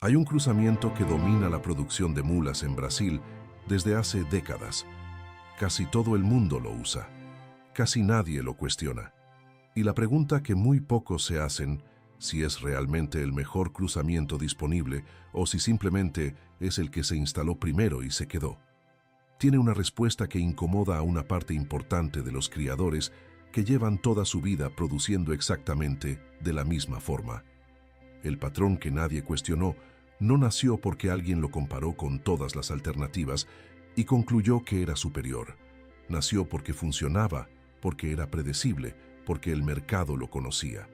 Hay un cruzamiento que domina la producción de mulas en Brasil desde hace décadas. Casi todo el mundo lo usa. Casi nadie lo cuestiona. Y la pregunta que muy pocos se hacen, si es realmente el mejor cruzamiento disponible o si simplemente es el que se instaló primero y se quedó, tiene una respuesta que incomoda a una parte importante de los criadores que llevan toda su vida produciendo exactamente de la misma forma. El patrón que nadie cuestionó no nació porque alguien lo comparó con todas las alternativas y concluyó que era superior. Nació porque funcionaba, porque era predecible, porque el mercado lo conocía.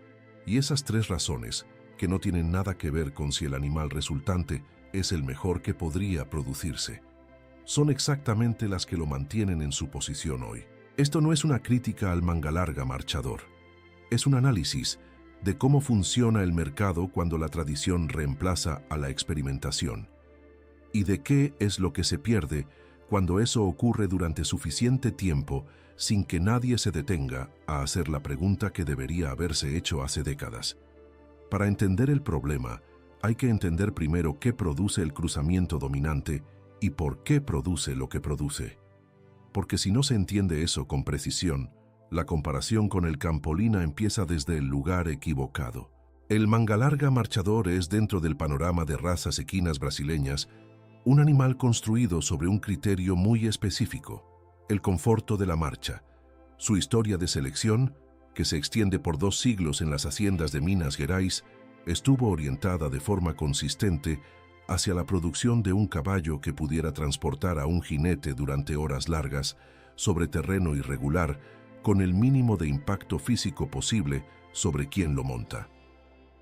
Y esas tres razones, que no tienen nada que ver con si el animal resultante es el mejor que podría producirse, son exactamente las que lo mantienen en su posición hoy. Esto no es una crítica al manga larga marchador. Es un análisis de cómo funciona el mercado cuando la tradición reemplaza a la experimentación. Y de qué es lo que se pierde cuando eso ocurre durante suficiente tiempo sin que nadie se detenga a hacer la pregunta que debería haberse hecho hace décadas. Para entender el problema, hay que entender primero qué produce el cruzamiento dominante y por qué produce lo que produce. Porque si no se entiende eso con precisión, la comparación con el campolina empieza desde el lugar equivocado. El manga larga marchador es, dentro del panorama de razas equinas brasileñas, un animal construido sobre un criterio muy específico: el conforto de la marcha. Su historia de selección, que se extiende por 2 siglos en las haciendas de Minas Gerais, estuvo orientada de forma consistente hacia la producción de un caballo que pudiera transportar a un jinete durante horas largas sobre terreno irregular, con el mínimo de impacto físico posible sobre quien lo monta.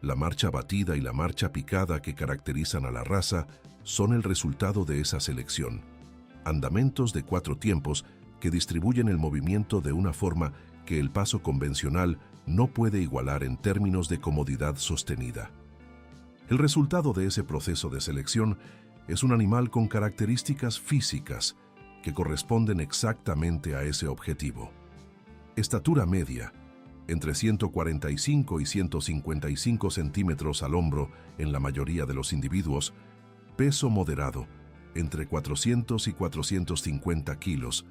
La marcha batida y la marcha picada que caracterizan a la raza son el resultado de esa selección. Andamentos de 4 tiempos que distribuyen el movimiento de una forma que el paso convencional no puede igualar en términos de comodidad sostenida. El resultado de ese proceso de selección es un animal con características físicas que corresponden exactamente a ese objetivo. Estatura media, entre 145 y 155 centímetros al hombro en la mayoría de los individuos. Peso moderado, entre 400 y 450 kilos,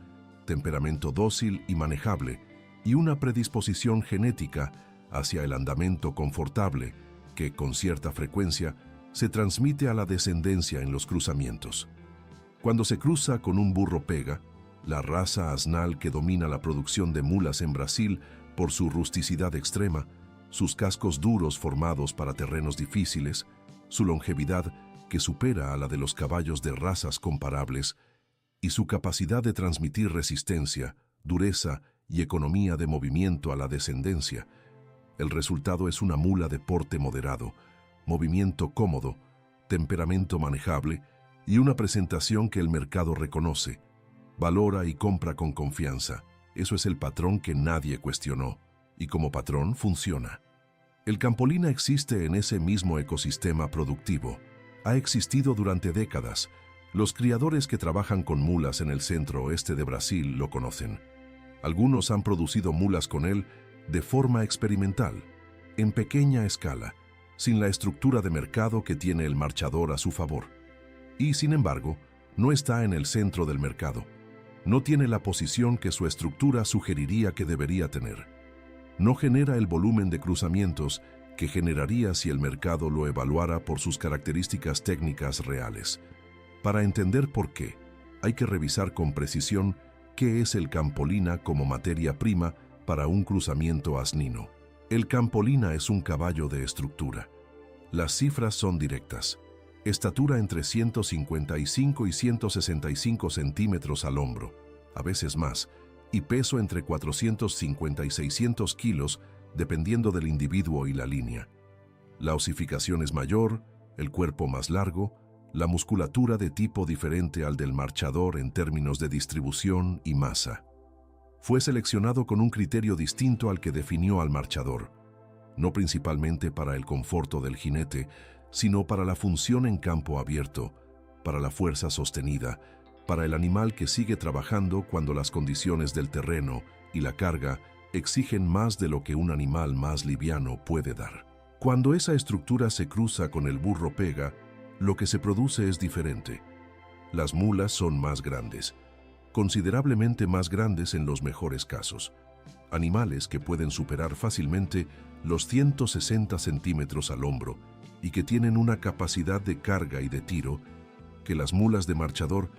temperamento dócil y manejable, y una predisposición genética hacia el andamento confortable que, con cierta frecuencia, se transmite a la descendencia en los cruzamientos. Cuando se cruza con un burro pega, la raza asnal que domina la producción de mulas en Brasil por su rusticidad extrema, sus cascos duros formados para terrenos difíciles, su longevidad que supera a la de los caballos de razas comparables, y su capacidad de transmitir resistencia, dureza y economía de movimiento a la descendencia, el resultado es una mula de porte moderado, movimiento cómodo, temperamento manejable y una presentación que el mercado reconoce, valora y compra con confianza. Eso es el patrón que nadie cuestionó, y como patrón funciona. El campolina existe en ese mismo ecosistema productivo. Ha existido durante décadas. Los criadores que trabajan con mulas en el centro-oeste de Brasil lo conocen. Algunos han producido mulas con él de forma experimental, en pequeña escala, sin la estructura de mercado que tiene el marchador a su favor. Y, sin embargo, no está en el centro del mercado. No tiene la posición que su estructura sugeriría que debería tener. No genera el volumen de cruzamientos que generaría si el mercado lo evaluara por sus características técnicas reales. Para entender por qué, hay que revisar con precisión qué es el campolina como materia prima para un cruzamiento asnino. El campolina es un caballo de estructura. Las cifras son directas. Estatura entre 155 y 165 centímetros al hombro, a veces más, y peso entre 450 y 600 kilos, dependiendo del individuo y la línea. La osificación es mayor, el cuerpo más largo, la musculatura de tipo diferente al del marchador en términos de distribución y masa. Fue seleccionado con un criterio distinto al que definió al marchador, no principalmente para el conforto del jinete, sino para la función en campo abierto, para la fuerza sostenida, para el animal que sigue trabajando cuando las condiciones del terreno y la carga exigen más de lo que un animal más liviano puede dar. Cuando esa estructura se cruza con el burro pega, lo que se produce es diferente. Las mulas son más grandes, considerablemente más grandes en los mejores casos. Animales que pueden superar fácilmente los 160 centímetros al hombro y que tienen una capacidad de carga y de tiro que las mulas de marchador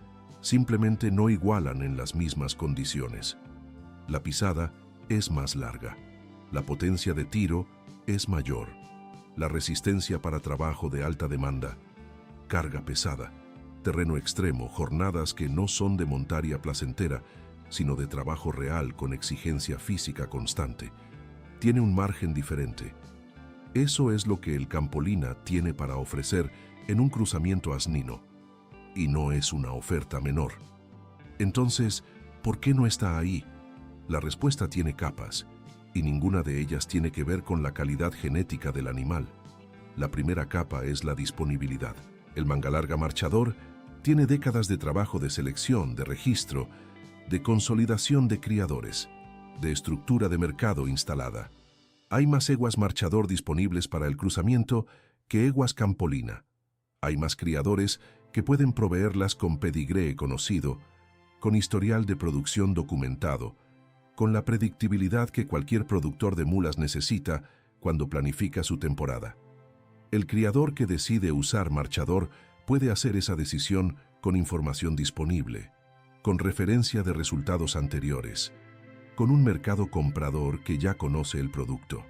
simplemente no igualan en las mismas condiciones. La pisada es más larga, la potencia de tiro es mayor, la resistencia para trabajo de alta demanda, carga pesada, terreno extremo, jornadas que no son de montaria placentera, sino de trabajo real con exigencia física constante, tiene un margen diferente. Eso es lo que el Campolina tiene para ofrecer en un cruzamiento asnino, y no es una oferta menor. Entonces, ¿por qué no está ahí? La respuesta tiene capas, y ninguna de ellas tiene que ver con la calidad genética del animal. La primera capa es la disponibilidad. El mangalarga marchador tiene décadas de trabajo de selección, de registro, de consolidación de criadores, de estructura de mercado instalada. Hay más eguas marchador disponibles para el cruzamiento que eguas Campolina. Hay más criadores que pueden proveerlas con pedigree conocido, con historial de producción documentado, con la predictibilidad que cualquier productor de mulas necesita cuando planifica su temporada. El criador que decide usar marchador puede hacer esa decisión con información disponible, con referencia de resultados anteriores, con un mercado comprador que ya conoce el producto.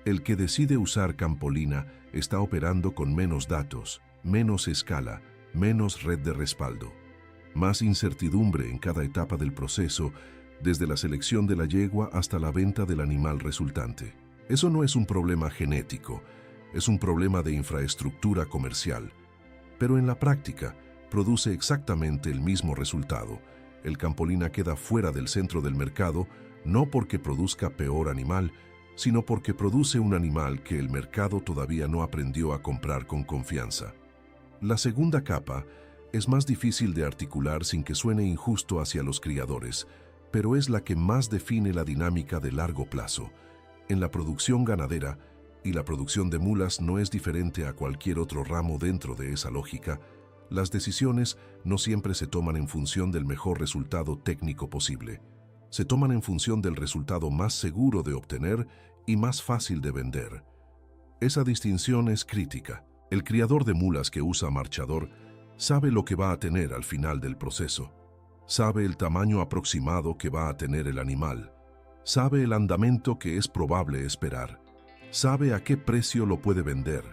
El que decide usar Campolina está operando con menos datos, menos escala, menos red de respaldo, más incertidumbre en cada etapa del proceso, desde la selección de la yegua hasta la venta del animal resultante. Eso no es un problema genético, es un problema de infraestructura comercial, pero en la práctica produce exactamente el mismo resultado. El Campolina queda fuera del centro del mercado no porque produzca peor animal, sino porque produce un animal que el mercado todavía no aprendió a comprar con confianza. La segunda capa es más difícil de articular sin que suene injusto hacia los criadores, pero es la que más define la dinámica de largo plazo. En la producción ganadera, y la producción de mulas no es diferente a cualquier otro ramo dentro de esa lógica, las decisiones no siempre se toman en función del mejor resultado técnico posible. Se toman en función del resultado más seguro de obtener y más fácil de vender. Esa distinción es crítica. El criador de mulas que usa marchador sabe lo que va a tener al final del proceso. Sabe el tamaño aproximado que va a tener el animal. Sabe el andamento que es probable esperar. Sabe a qué precio lo puede vender,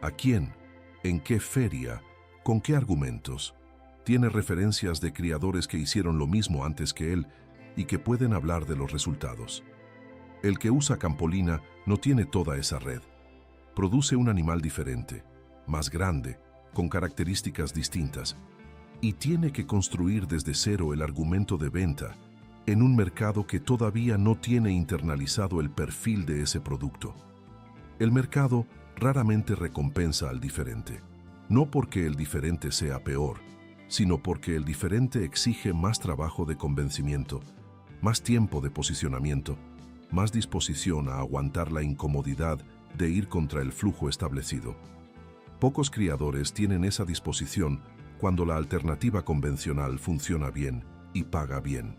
a quién, en qué feria, con qué argumentos. Tiene referencias de criadores que hicieron lo mismo antes que él y que pueden hablar de los resultados. El que usa Campolina no tiene toda esa red. Produce un animal diferente, más grande, con características distintas, y tiene que construir desde cero el argumento de venta en un mercado que todavía no tiene internalizado el perfil de ese producto. El mercado raramente recompensa al diferente, no porque el diferente sea peor, sino porque el diferente exige más trabajo de convencimiento, más tiempo de posicionamiento, más disposición a aguantar la incomodidad de ir contra el flujo establecido. Pocos criadores tienen esa disposición cuando la alternativa convencional funciona bien y paga bien.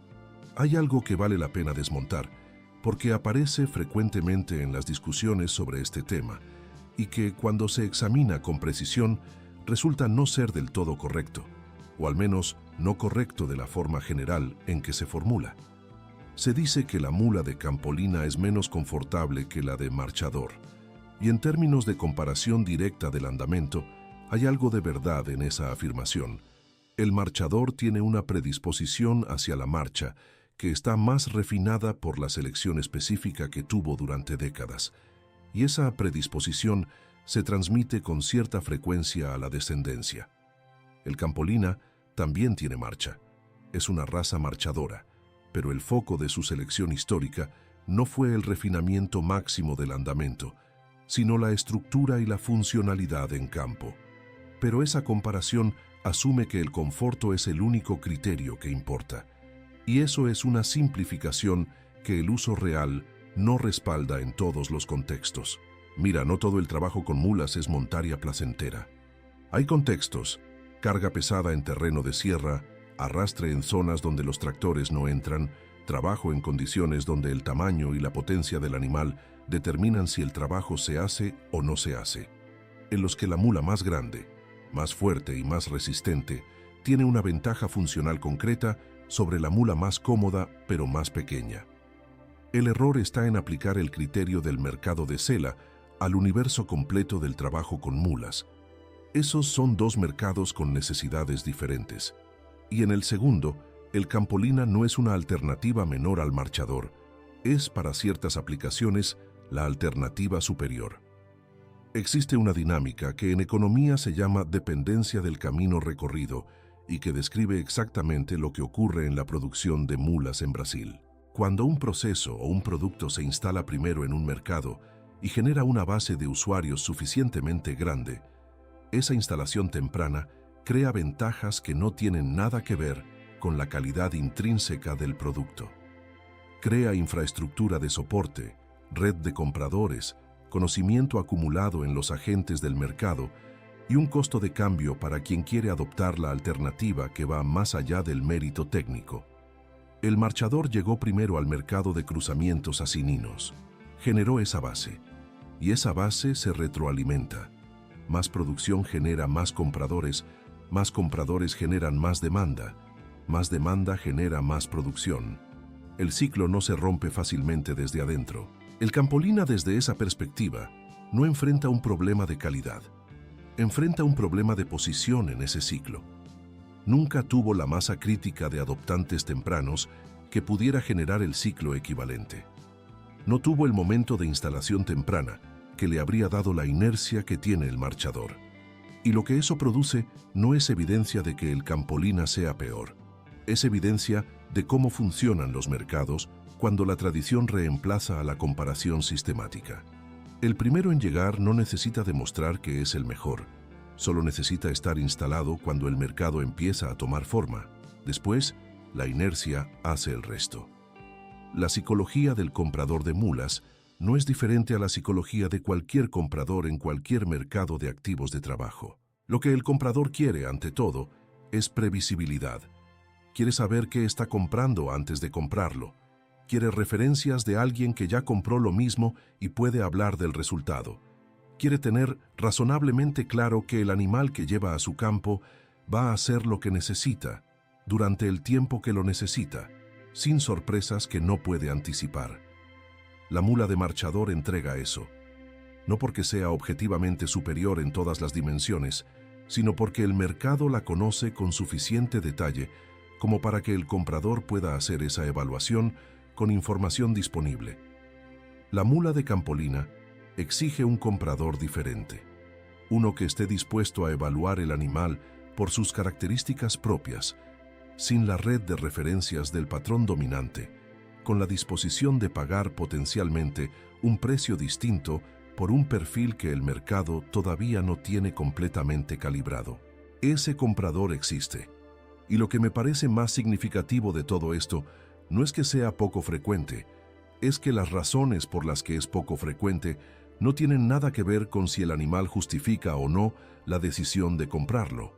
Hay algo que vale la pena desmontar, porque aparece frecuentemente en las discusiones sobre este tema, y que cuando se examina con precisión resulta no ser del todo correcto, o al menos no correcto de la forma general en que se formula. Se dice que la mula de Campolina es menos confortable que la de marchador, y en términos de comparación directa del andamento, hay algo de verdad en esa afirmación. El marchador tiene una predisposición hacia la marcha que está más refinada por la selección específica que tuvo durante décadas, y esa predisposición se transmite con cierta frecuencia a la descendencia. El Campolina también tiene marcha, es una raza marchadora, pero el foco de su selección histórica no fue el refinamiento máximo del andamento, sino la estructura y la funcionalidad en campo. Pero esa comparación asume que el conforto es el único criterio que importa, y eso es una simplificación que el uso real no respalda en todos los contextos. Mira, no todo el trabajo con mulas es montaria placentera. Hay contextos: carga pesada en terreno de sierra, arrastre en zonas donde los tractores no entran, trabajo en condiciones donde el tamaño y la potencia del animal determinan si el trabajo se hace o no se hace, en los que la mula más grande, más fuerte y más resistente tiene una ventaja funcional concreta sobre la mula más cómoda pero más pequeña. El error está en aplicar el criterio del mercado de Sela al universo completo del trabajo con mulas. Esos son dos mercados con necesidades diferentes. Y en el segundo, el campolina no es una alternativa menor al marchador, es para ciertas aplicaciones la alternativa superior. Existe una dinámica que en economía se llama dependencia del camino recorrido y que describe exactamente lo que ocurre en la producción de mulas en Brasil. Cuando un proceso o un producto se instala primero en un mercado y genera una base de usuarios suficientemente grande, esa instalación temprana crea ventajas que no tienen nada que ver con la calidad intrínseca del producto. Crea infraestructura de soporte, red de compradores, conocimiento acumulado en los agentes del mercado y un costo de cambio para quien quiere adoptar la alternativa que va más allá del mérito técnico. El marchador llegó primero al mercado de cruzamientos asininos, generó esa base, y esa base se retroalimenta. Más producción genera más compradores generan más demanda genera más producción. El ciclo no se rompe fácilmente desde adentro. El campolina desde esa perspectiva no enfrenta un problema de calidad, enfrenta un problema de posición en ese ciclo. Nunca tuvo la masa crítica de adoptantes tempranos que pudiera generar el ciclo equivalente. No tuvo el momento de instalación temprana que le habría dado la inercia que tiene el marchador. Y lo que eso produce no es evidencia de que el campolina sea peor. Es evidencia de cómo funcionan los mercados cuando la tradición reemplaza a la comparación sistemática. El primero en llegar no necesita demostrar que es el mejor, solo necesita estar instalado cuando el mercado empieza a tomar forma. Después, la inercia hace el resto. La psicología del comprador de mulas no es diferente a la psicología de cualquier comprador en cualquier mercado de activos de trabajo. Lo que el comprador quiere, ante todo, es previsibilidad. Quiere saber qué está comprando antes de comprarlo. Quiere referencias de alguien que ya compró lo mismo y puede hablar del resultado. Quiere tener razonablemente claro que el animal que lleva a su campo va a hacer lo que necesita, durante el tiempo que lo necesita, sin sorpresas que no puede anticipar. La mula de marchador entrega eso, no porque sea objetivamente superior en todas las dimensiones, sino porque el mercado la conoce con suficiente detalle como para que el comprador pueda hacer esa evaluación con información disponible. La mula de campolina exige un comprador diferente, uno que esté dispuesto a evaluar el animal por sus características propias, sin la red de referencias del patrón dominante, con la disposición de pagar potencialmente un precio distinto por un perfil que el mercado todavía no tiene completamente calibrado. Ese comprador existe. Y lo que me parece más significativo de todo esto no es que sea poco frecuente, es que las razones por las que es poco frecuente no tienen nada que ver con si el animal justifica o no la decisión de comprarlo.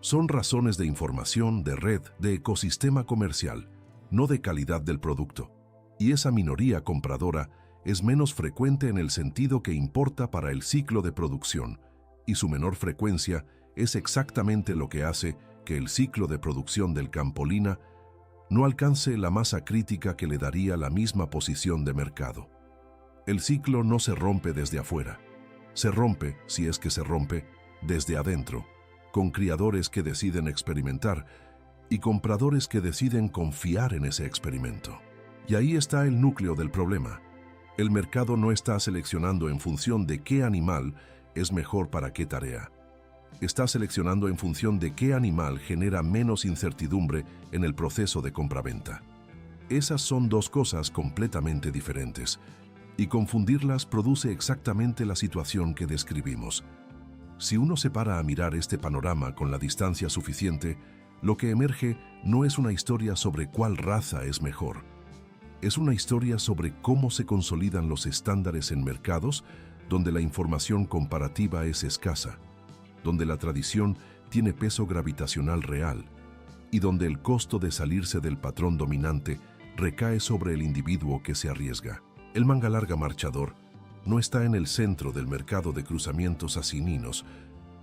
Son razones de información, de red, de ecosistema comercial, no de calidad del producto. Y esa minoría compradora es menos frecuente en el sentido que importa para el ciclo de producción, y su menor frecuencia es exactamente lo que hace que el ciclo de producción del campolina no alcance la masa crítica que le daría la misma posición de mercado. El ciclo no se rompe desde afuera. Se rompe, si es que se rompe, desde adentro, con criadores que deciden experimentar y compradores que deciden confiar en ese experimento. Y ahí está el núcleo del problema. El mercado no está seleccionando en función de qué animal es mejor para qué tarea. Está seleccionando en función de qué animal genera menos incertidumbre en el proceso de compraventa. Esas son dos cosas completamente diferentes, y confundirlas produce exactamente la situación que describimos. Si uno se para a mirar este panorama con la distancia suficiente, lo que emerge no es una historia sobre cuál raza es mejor. Es una historia sobre cómo se consolidan los estándares en mercados donde la información comparativa es escasa. donde la tradición tiene peso gravitacional real y donde el costo de salirse del patrón dominante recae sobre el individuo que se arriesga. El manga larga marchador no está en el centro del mercado de cruzamientos asininos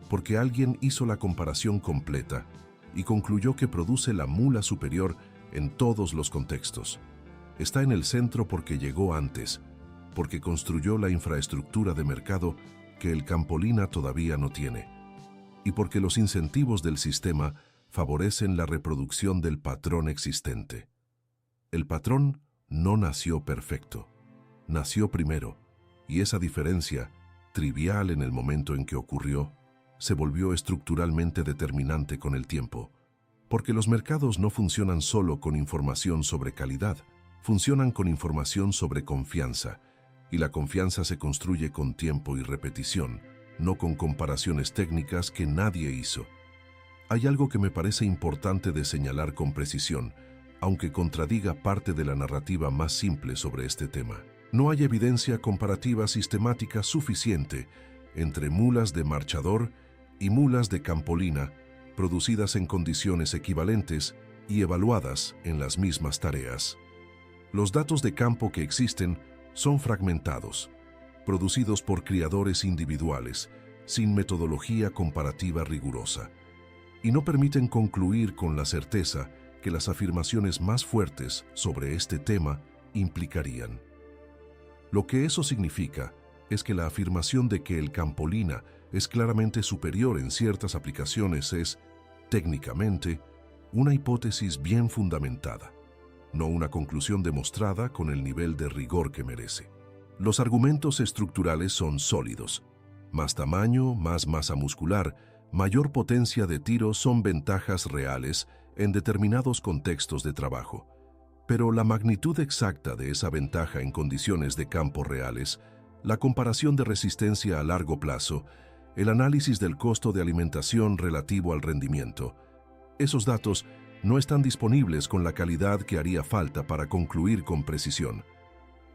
porque alguien hizo la comparación completa y concluyó que produce la mula superior en todos los contextos. Está en el centro porque llegó antes, porque construyó la infraestructura de mercado que el campolina todavía no tiene, y porque los incentivos del sistema favorecen la reproducción del patrón existente. El patrón no nació perfecto, nació primero, y esa diferencia, trivial en el momento en que ocurrió, se volvió estructuralmente determinante con el tiempo, porque los mercados no funcionan solo con información sobre calidad, funcionan con información sobre confianza, y la confianza se construye con tiempo y repetición, no con comparaciones técnicas que nadie hizo. Hay algo que me parece importante de señalar con precisión, aunque contradiga parte de la narrativa más simple sobre este tema. No hay evidencia comparativa sistemática suficiente entre mulas de marchador y mulas de campolina, producidas en condiciones equivalentes y evaluadas en las mismas tareas. Los datos de campo que existen son fragmentados, producidos por criadores individuales, sin metodología comparativa rigurosa, y no permiten concluir con la certeza que las afirmaciones más fuertes sobre este tema implicarían. Lo que eso significa es que la afirmación de que el campolina es claramente superior en ciertas aplicaciones es, técnicamente, una hipótesis bien fundamentada, no una conclusión demostrada con el nivel de rigor que merece. Los argumentos estructurales son sólidos. Más tamaño, más masa muscular, mayor potencia de tiro son ventajas reales en determinados contextos de trabajo. Pero la magnitud exacta de esa ventaja en condiciones de campo reales, la comparación de resistencia a largo plazo, el análisis del costo de alimentación relativo al rendimiento, esos datos no están disponibles con la calidad que haría falta para concluir con precisión.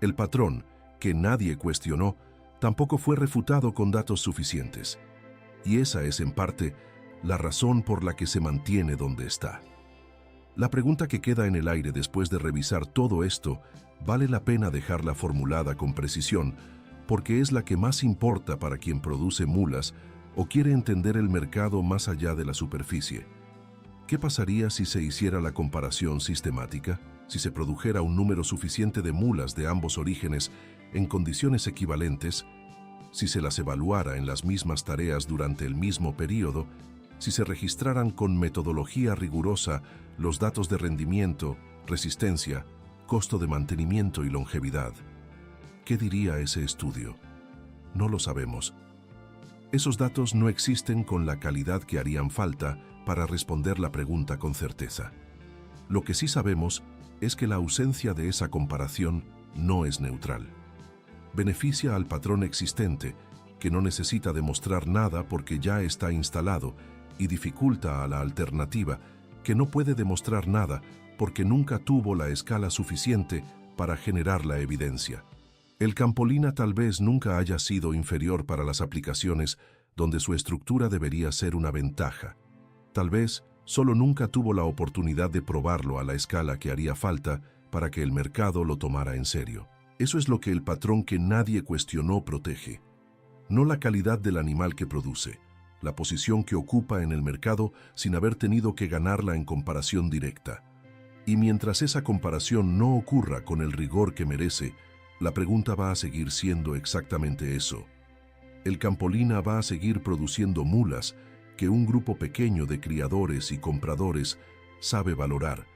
El patrón, que nadie cuestionó, tampoco fue refutado con datos suficientes. Y esa es, en parte, la razón por la que se mantiene donde está. La pregunta que queda en el aire después de revisar todo esto, vale la pena dejarla formulada con precisión, porque es la que más importa para quien produce mulas o quiere entender el mercado más allá de la superficie. ¿Qué pasaría si se hiciera la comparación sistemática? Si se produjera un número suficiente de mulas de ambos orígenes en condiciones equivalentes, si se las evaluara en las mismas tareas durante el mismo periodo, si se registraran con metodología rigurosa los datos de rendimiento, resistencia, costo de mantenimiento y longevidad. ¿Qué diría ese estudio? No lo sabemos. Esos datos no existen con la calidad que harían falta para responder la pregunta con certeza. Lo que sí sabemos es que la ausencia de esa comparación no es neutral. Beneficia al patrón existente, que no necesita demostrar nada porque ya está instalado, y dificulta a la alternativa, que no puede demostrar nada porque nunca tuvo la escala suficiente para generar la evidencia. El campolina tal vez nunca haya sido inferior para las aplicaciones donde su estructura debería ser una ventaja. Tal vez solo nunca tuvo la oportunidad de probarlo a la escala que haría falta para que el mercado lo tomara en serio. Eso es lo que el patrón que nadie cuestionó protege. No la calidad del animal que produce, la posición que ocupa en el mercado sin haber tenido que ganarla en comparación directa. Y mientras esa comparación no ocurra con el rigor que merece, la pregunta va a seguir siendo exactamente eso. El campolina va a seguir produciendo mulas que un grupo pequeño de criadores y compradores sabe valorar,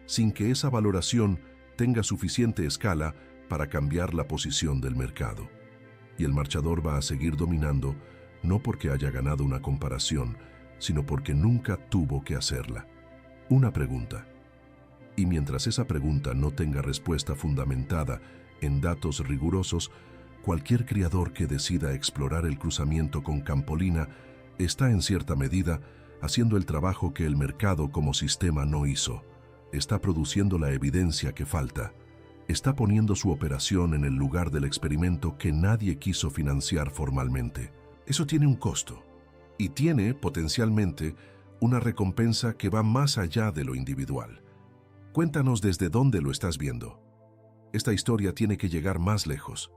sin que esa valoración tenga suficiente escala para cambiar la posición del mercado. Y el marchador va a seguir dominando, no porque haya ganado una comparación, sino porque nunca tuvo que hacerla. Una pregunta. Y mientras esa pregunta no tenga respuesta fundamentada en datos rigurosos, cualquier criador que decida explorar el cruzamiento con campolina está en cierta medida haciendo el trabajo que el mercado como sistema no hizo. Está produciendo la evidencia que falta. Está poniendo su operación en el lugar del experimento que nadie quiso financiar formalmente. Eso tiene un costo. y tiene, potencialmente, una recompensa que va más allá de lo individual. Cuéntanos desde dónde lo estás viendo. Esta historia tiene que llegar más lejos.